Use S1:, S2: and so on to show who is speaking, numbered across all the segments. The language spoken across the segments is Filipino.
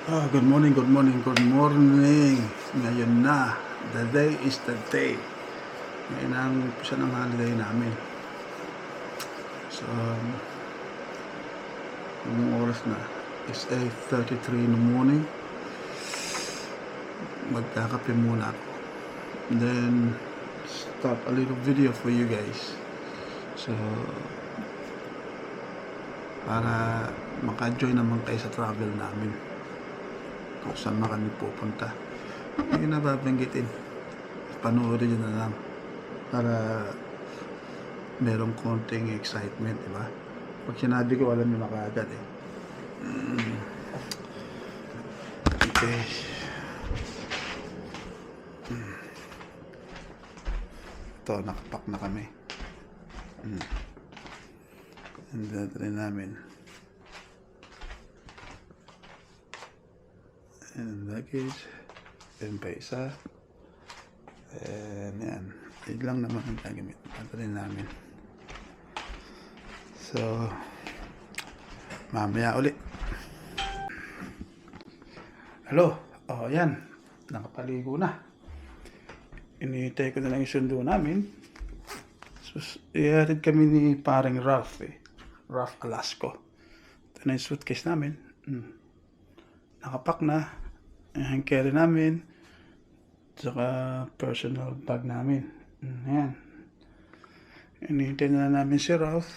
S1: Good morning, good morning, good morning. Ngayon na. The day is the day. Ngayon ang umpisa ng holiday namin. So, yung oras na is 8:33 in the morning. Magkakape muna ako. Then, start a little video for you guys. So, para maka-join naman kayo sa travel namin. Kung saan na kami pupunta. Hindi na babanggitin. Panoorin nyo na lang. Para merong konting excitement, di ba? Pag sinabi ko, alam nyo na kaagad eh. Okay. Ito, nakapak na kami. And rin namin. And luggage. And pa isa. And yan. Yun lang naman ang gagamit. Patarin namin. So, mamaya ulit. Hello. Oh, yan. Nakapaligo na. Inihintay ko na lang yung sundo namin. So, ihatid kami ni paring Ralph eh. Ralph Alasco. Ito na yung suitcase namin. Nakapak na. Yung carry namin. Saka personal bag namin. Ayan. Inihintay na namin si Ralph.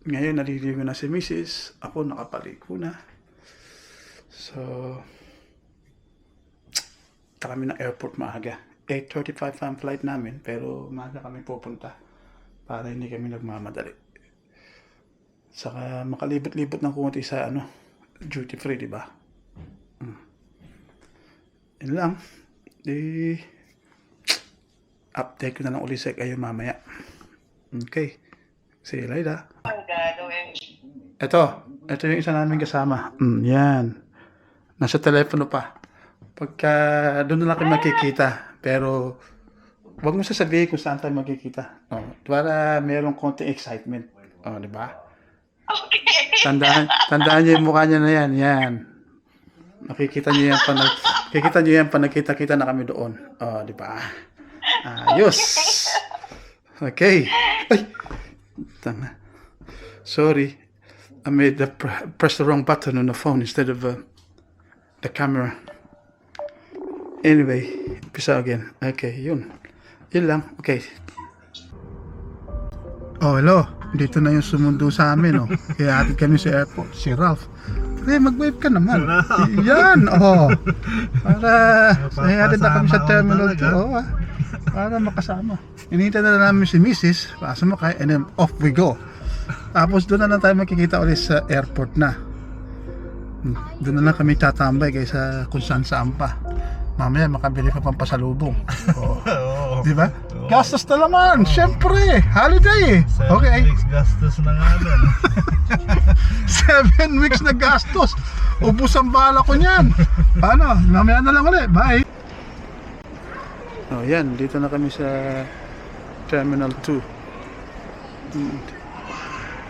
S1: Ngayon naliligo na si Mrs. Ako nakapaligo na. So, kami ng airport maaga. 8:35 ang flight namin. Pero maaga kami pupunta. Para hindi kami nagmamadali. Saka makalibot-libot ng kunti sa duty free, di ba? Yun lang. Update ko na lang ulit sa kayo mamaya. Okay. See you later. Ito yung isa namin kasama. Yan. Nasa telepono pa. Pagka doon na lang kayo makikita. Pero wag mo sasabihin kung saan tayo makikita. Para merong konting excitement. Di ba?
S2: Okay.
S1: Tandaan niyo yung mukha niya na yan. Yan. Nakikita niyo yan pa nagkita-kita na kami doon. Di ba? Ayos. Okay. Ay. Tanga. Sorry. I made press the wrong button on the phone instead of the camera. Anyway, peace out again. Okay, yun. Yun lang. Okay. Oh, hello. Dito na yung sumundo sa amin, Kaya atid kami sa airport. Si Ralph. Pre, mag-wave ka naman. Yan, Para atid na kami sa terminal 2, Para makasama. Inintay na namin si Mrs. Pasok mo kayo, and then off we go. Tapos doon na lang tayo makikita ulit sa airport na. Doon na lang kami tatambay kaysa kung saan pa. Mamaya makabili pa pang pasalubong. Di ba? Gastos na naman, syempre. Holiday. Okay.
S3: 7 weeks gastos na nga doon.
S1: 7 weeks na gastos. Ubus ang bala ko niyan. Paano? Mamaya na lang ulit. Bye. Yan. Dito na kami sa Terminal 2.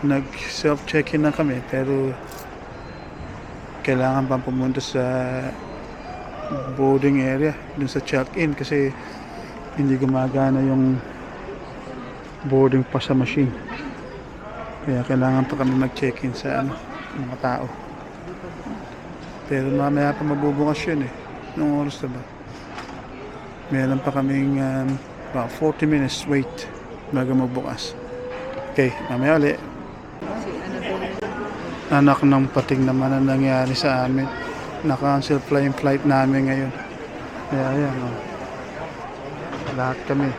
S1: Nag-self-check-in na kami. Pero kailangan pang pumunta sa boarding area. Dun sa check-in. Kasi hindi gumagana yung boarding pass sa machine. Kaya kailangan pa kami mag-check-in sa mga tao. Pero mamaya pa mabubukas yun Nung oras na ba? Meron pa kaming about 40 minutes wait bago magbukas. Okay, mamaya ulit. Anak ng pating naman ang nangyari sa amin. Na-cancel flight namin ngayon. Kaya ayan, lahat kami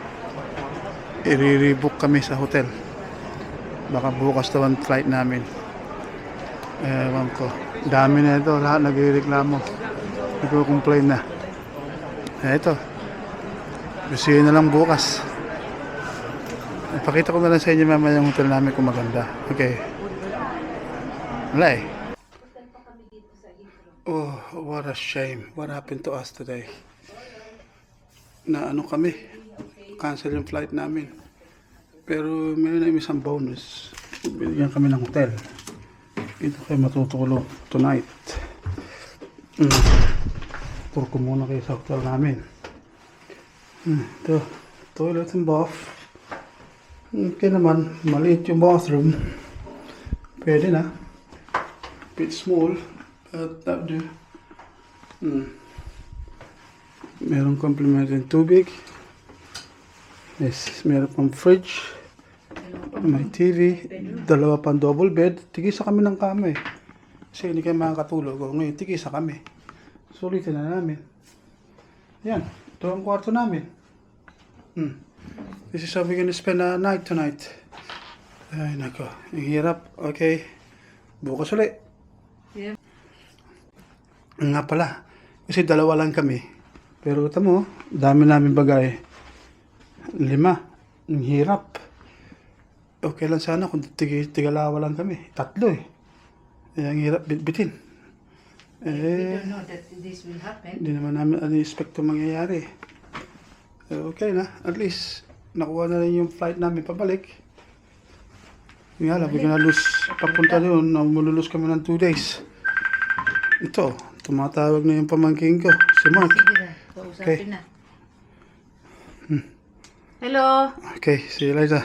S1: i-rebook kami sa hotel. Baka bukas daw ang flight namin. Ewan ko. Dami na ito. Lahat nagreklamo. Nagko-complain na. Ito. Gusto na lang bukas. Ipakita ko na lang sa inyo mamaya yung hotel namin kung maganda. Okay. Wala Oh, what a shame. What happened to us today? Na kami. Cancel yung flight namin. Pero mayroon na isang bonus. Binigyan kami ng hotel. Dito kayo matutulog tonight. Tour ko muna kayo sa hotel namin. Ito, toilet and bath. Okay naman, maliit yung bathroom. Pwede na. Bit small, but that do. Merong complimentary tubig. Yes, meron pang fridge. May TV. Dalawa pang double bed. Tigisa kami ng kama eh. Kasi hindi kayo makakatulog. O ngayon, tigisa kami. Sulitin na namin. Yan. Ito ang kwarto namin. This is how we're gonna spend a night tonight. Ay, nako. Ang hirap. Okay. Bukas ulit.
S2: Yeah.
S1: Nga pala. Kasi dalawa lang kami. Pero ito mo, dami namin bagay. 5. Ang hirap. Okay lang sana kung tigalawa lang kami. 3 eh. Ang hirap bitbitin.
S2: We don't know that this will happen.
S1: Hindi naman namin expect mangyayari. Okay na. At least, nakuha na rin yung flight namin pabalik. Yung nga lang, we're gonna lose. Papunta doon, mululus kami ng 2 days. Ito, tumatawag na yung pamangking ko, si Mark.
S2: Sige na, kausapin na. Hello?
S1: Okay, see you later.